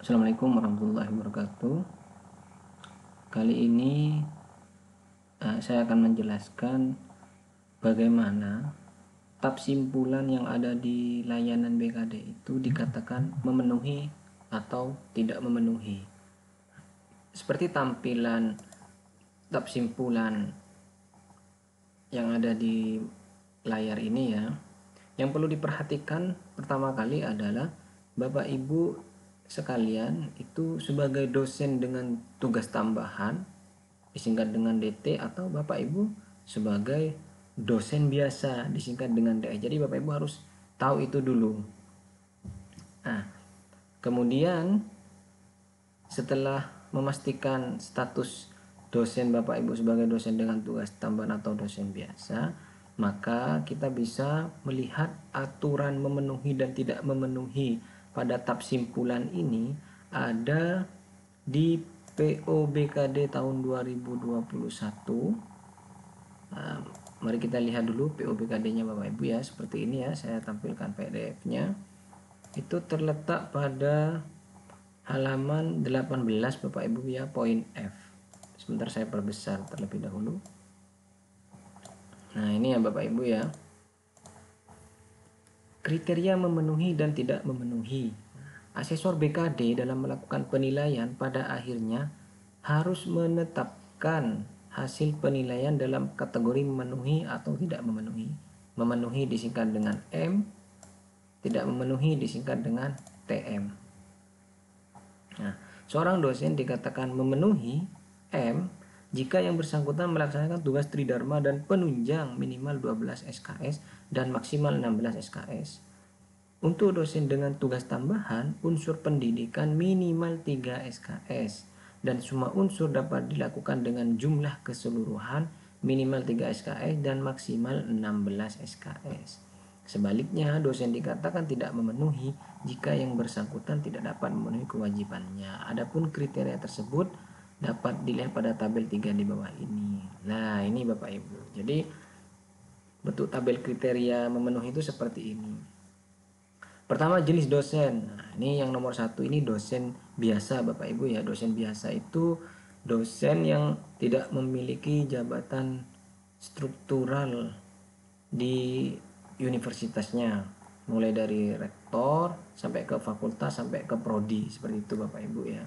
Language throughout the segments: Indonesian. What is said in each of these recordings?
Assalamualaikum warahmatullahi wabarakatuh. Kali ini saya akan menjelaskan bagaimana tab simpulan yang ada di layanan BKD itu dikatakan memenuhi atau tidak memenuhi. Seperti tampilan tab simpulan yang ada di layar ini ya. Yang perlu diperhatikan pertama kali adalah Bapak Ibu sekalian itu sebagai dosen dengan tugas tambahan disingkat dengan DT, atau Bapak Ibu sebagai dosen biasa disingkat dengan DE. Jadi Bapak Ibu harus tahu itu dulu. Nah, kemudian setelah memastikan status dosen Bapak Ibu sebagai dosen dengan tugas tambahan atau dosen biasa, maka kita bisa melihat aturan memenuhi dan tidak memenuhi pada tab simpulan ini ada di PO-BKD tahun 2021. Nah, mari kita lihat dulu PO-BKD-nya Bapak Ibu ya, seperti ini ya, saya tampilkan PDF-nya. Itu terletak pada halaman 18 Bapak Ibu ya, poin F. Sebentar saya perbesar terlebih dahulu. Nah, ini ya Bapak Ibu ya. Kriteria memenuhi dan tidak memenuhi. Asesor BKD dalam melakukan penilaian pada akhirnya harus menetapkan hasil penilaian dalam kategori memenuhi atau tidak memenuhi. Memenuhi disingkat dengan M, tidak memenuhi disingkat dengan TM. Nah, seorang dosen dikatakan memenuhi M jika yang bersangkutan melaksanakan tugas tridharma dan penunjang minimal 12 SKS dan maksimal 16 SKS. Untuk dosen dengan tugas tambahan, unsur pendidikan minimal 3 SKS dan semua unsur dapat dilakukan dengan jumlah keseluruhan minimal 3 SKS dan maksimal 16 SKS. Sebaliknya, dosen dikatakan tidak memenuhi jika yang bersangkutan tidak dapat memenuhi kewajibannya. Adapun kriteria tersebut dapat dilihat pada tabel 3 di bawah ini. Nah, ini Bapak Ibu. Jadi, bentuk tabel kriteria memenuhi itu seperti ini. Pertama, jenis dosen. Nah, ini yang nomor 1 ini dosen biasa Bapak Ibu ya. Dosen biasa itu dosen yang tidak memiliki jabatan struktural di universitasnya, mulai dari rektor sampai ke fakultas sampai ke prodi, seperti itu Bapak Ibu ya.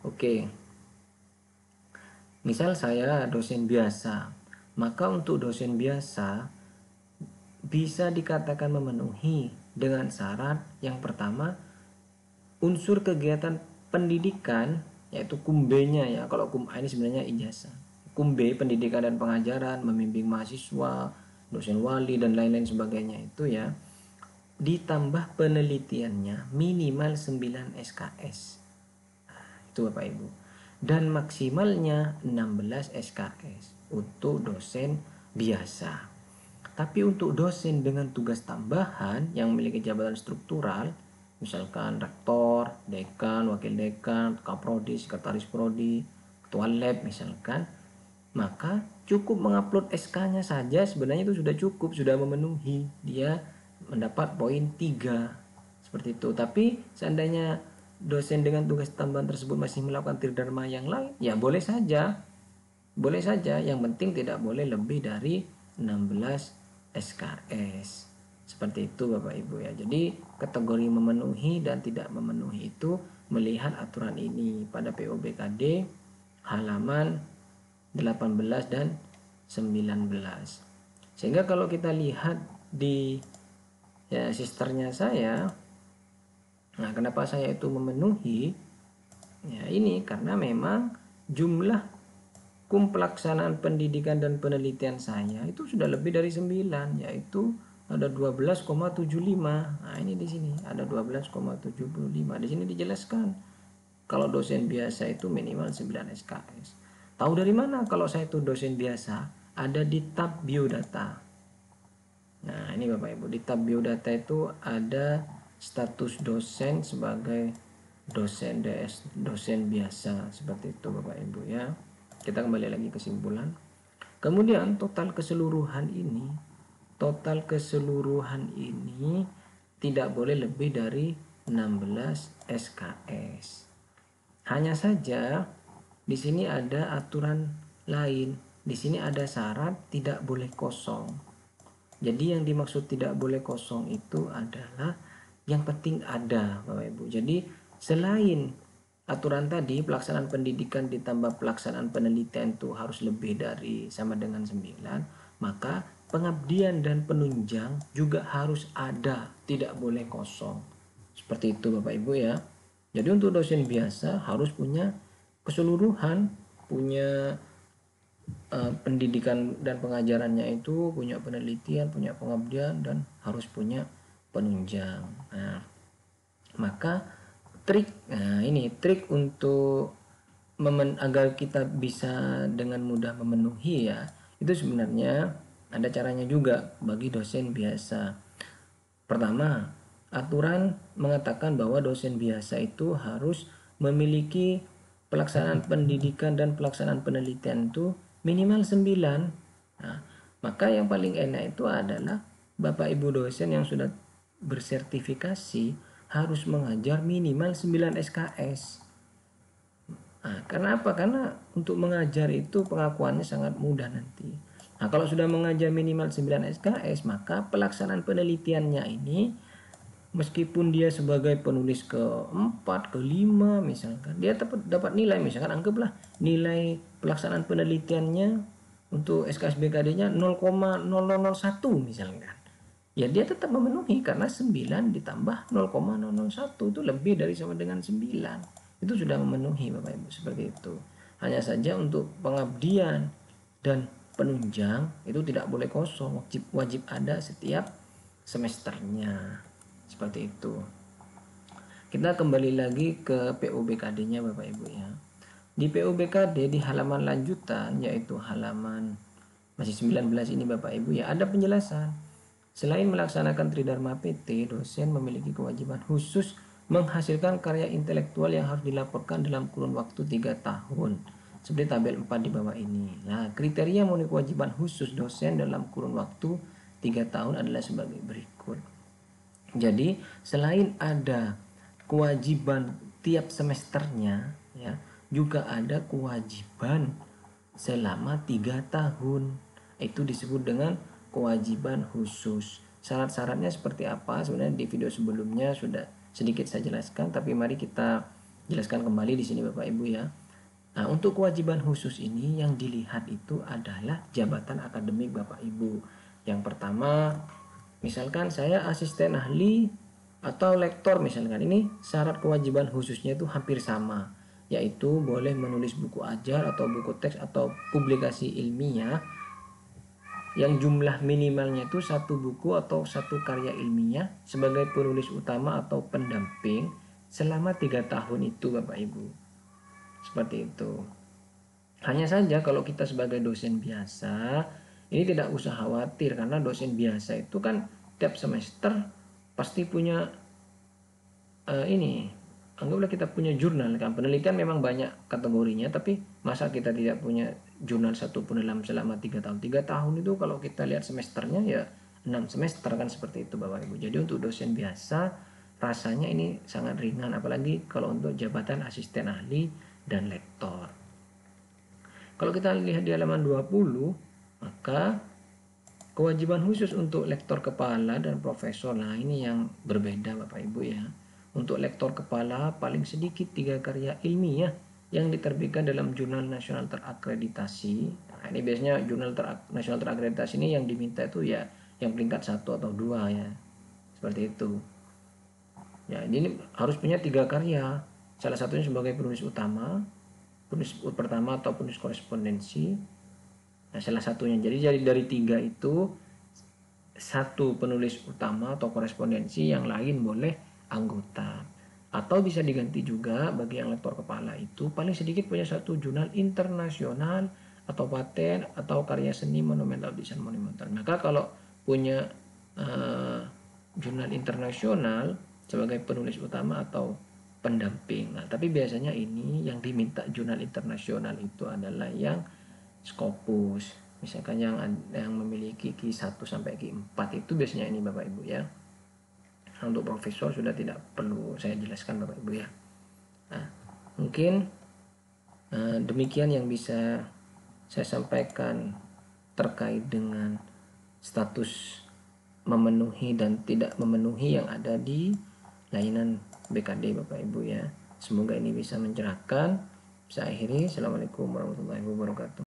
Oke, misal saya dosen biasa, maka untuk dosen biasa bisa dikatakan memenuhi dengan syarat yang pertama, unsur kegiatan pendidikan yaitu kumbe-nya ya. Kalau kum-A ini sebenarnya ijazah. Kumbe pendidikan dan pengajaran, membimbing mahasiswa, dosen wali dan lain-lain sebagainya itu ya, ditambah penelitiannya minimal 9 SKS. Nah, itu Bapak Ibu. Dan maksimalnya 16 SKS untuk dosen biasa. Tapi untuk dosen dengan tugas tambahan yang memiliki jabatan struktural, misalkan rektor, dekan, wakil dekan, kaprodi, sekretaris prodi, ketua lab misalkan, maka cukup mengupload SK-nya saja sebenarnya itu sudah cukup, sudah memenuhi. Dia mendapat poin 3 seperti itu. Tapi seandainya dosen dengan tugas tambahan tersebut masih melakukan tridharma yang lain, ya boleh saja. Boleh saja, yang penting tidak boleh lebih dari 16 SKS. Seperti itu Bapak Ibu ya. Jadi kategori memenuhi dan tidak memenuhi itu melihat aturan ini pada PO-BKD halaman 18 dan 19. Sehingga kalau kita lihat di ya sisternya saya, nah kenapa saya itu memenuhi? Ya ini karena memang jumlah pelaksanaan pendidikan dan penelitian saya itu sudah lebih dari 9, yaitu ada 12,75. Nah, ini di sini ada 12,75. Di sini dijelaskan kalau dosen biasa itu minimal 9 SKS. Tahu dari mana kalau saya itu dosen biasa? Ada di tab biodata. Nah, ini Bapak Ibu, di tab biodata itu ada status dosen sebagai dosen DS, dosen biasa, seperti itu Bapak Ibu ya. Kita kembali lagi ke kesimpulan. Kemudian total keseluruhan ini tidak boleh lebih dari 16 SKS. Hanya saja di sini ada aturan lain. Di sini ada syarat tidak boleh kosong. Jadi yang dimaksud tidak boleh kosong itu adalah yang penting ada, Bapak Ibu. Jadi selain aturan tadi pelaksanaan pendidikan ditambah pelaksanaan penelitian itu harus lebih dari sama dengan 9, maka pengabdian dan penunjang juga harus ada, tidak boleh kosong. Seperti itu Bapak Ibu ya. Jadi untuk dosen biasa harus punya keseluruhan, punya pendidikan dan pengajarannya itu, punya penelitian, punya pengabdian, dan harus punya penunjang. Nah, maka ini trik untuk agar kita bisa dengan mudah memenuhi ya, itu sebenarnya ada caranya juga bagi dosen biasa. Pertama, aturan mengatakan bahwa dosen biasa itu harus memiliki pelaksanaan pendidikan dan pelaksanaan penelitian itu minimal 9. Nah, maka yang paling enak itu adalah Bapak Ibu dosen yang sudah bersertifikasi harus mengajar minimal 9 SKS. Nah, karena apa? Karena untuk mengajar itu pengakuannya sangat mudah nanti. Nah, kalau sudah mengajar minimal 9 SKS, maka pelaksanaan penelitiannya ini meskipun dia sebagai penulis ke-4, ke-5 misalkan, dia dapat nilai, misalkan anggaplah nilai pelaksanaan penelitiannya untuk SKS BKD-nya 0,0001 misalkan. Ya dia tetap memenuhi karena 9 ditambah 0,001 itu lebih dari sama dengan 9. Itu sudah memenuhi Bapak Ibu, seperti itu. Hanya saja untuk pengabdian dan penunjang itu tidak boleh kosong, wajib ada setiap semesternya. Seperti itu. Kita kembali lagi ke PUBKD-nya Bapak Ibu ya. Di PUBKD di halaman lanjutan yaitu halaman masih 19 ini Bapak Ibu ya, ada penjelasan. Selain melaksanakan Tridharma PT, dosen memiliki kewajiban khusus menghasilkan karya intelektual yang harus dilaporkan dalam kurun waktu 3 tahun. Seperti tabel 4 di bawah ini. Nah, kriteria memenuhi kewajiban khusus dosen dalam kurun waktu 3 tahun adalah sebagai berikut. Jadi, selain ada kewajiban tiap semesternya, ya, juga ada kewajiban selama 3 tahun. Itu disebut dengan kewajiban khusus. Syarat-syaratnya seperti apa? Sebenarnya di video sebelumnya sudah sedikit saya jelaskan, tapi mari kita jelaskan kembali di sini Bapak Ibu ya. Nah, untuk kewajiban khusus ini yang dilihat itu adalah jabatan akademik Bapak Ibu. Yang pertama, misalkan saya asisten ahli atau lektor misalkan, ini syarat kewajiban khususnya itu hampir sama, yaitu boleh menulis buku ajar atau buku teks atau publikasi ilmiah yang jumlah minimalnya itu 1 buku atau 1 karya ilmiah sebagai penulis utama atau pendamping selama 3 tahun itu Bapak Ibu. Seperti itu. Hanya saja kalau kita sebagai dosen biasa ini tidak usah khawatir, karena dosen biasa itu kan tiap semester pasti punya ini, anggaplah kita punya jurnal kan, penelitian memang banyak kategorinya, tapi masa kita tidak punya jurnal satu pun dalam selama 3 tahun. 3 tahun itu kalau kita lihat semesternya ya 6 semester kan, seperti itu Bapak Ibu. Jadi untuk dosen biasa rasanya ini sangat ringan, apalagi kalau untuk jabatan asisten ahli dan lektor. Kalau kita lihat di halaman 20, maka kewajiban khusus untuk lektor kepala dan profesor, nah ini yang berbeda Bapak Ibu ya. Untuk lektor kepala paling sedikit 3 karya ilmiah yang diterbitkan dalam jurnal nasional terakreditasi. Nah, ini biasanya jurnal nasional terakreditasi ini yang diminta itu ya yang peringkat 1 atau 2 ya. Seperti itu. Ya, ini harus punya 3 karya. Salah satunya sebagai penulis utama, penulis pertama atau penulis korespondensi. Nah, salah satunya. Jadi dari 3 itu 1 penulis utama atau korespondensi, yang lain boleh anggota. Atau bisa diganti juga bagi yang lektor kepala itu paling sedikit punya 1 jurnal internasional atau paten atau karya seni monumental, desain monumental. Maka kalau punya jurnal internasional sebagai penulis utama atau pendamping. Nah, tapi biasanya ini yang diminta jurnal internasional itu adalah yang Scopus. Misalkan yang memiliki Q1 sampai Q4 itu biasanya ini Bapak Ibu ya. Untuk profesor sudah tidak perlu saya jelaskan Bapak Ibu ya. Nah, mungkin demikian yang bisa saya sampaikan terkait dengan status memenuhi dan tidak memenuhi yang ada di layanan BKD Bapak Ibu ya. Semoga ini bisa mencerahkan. Saya akhiri. Assalamualaikum warahmatullahi wabarakatuh.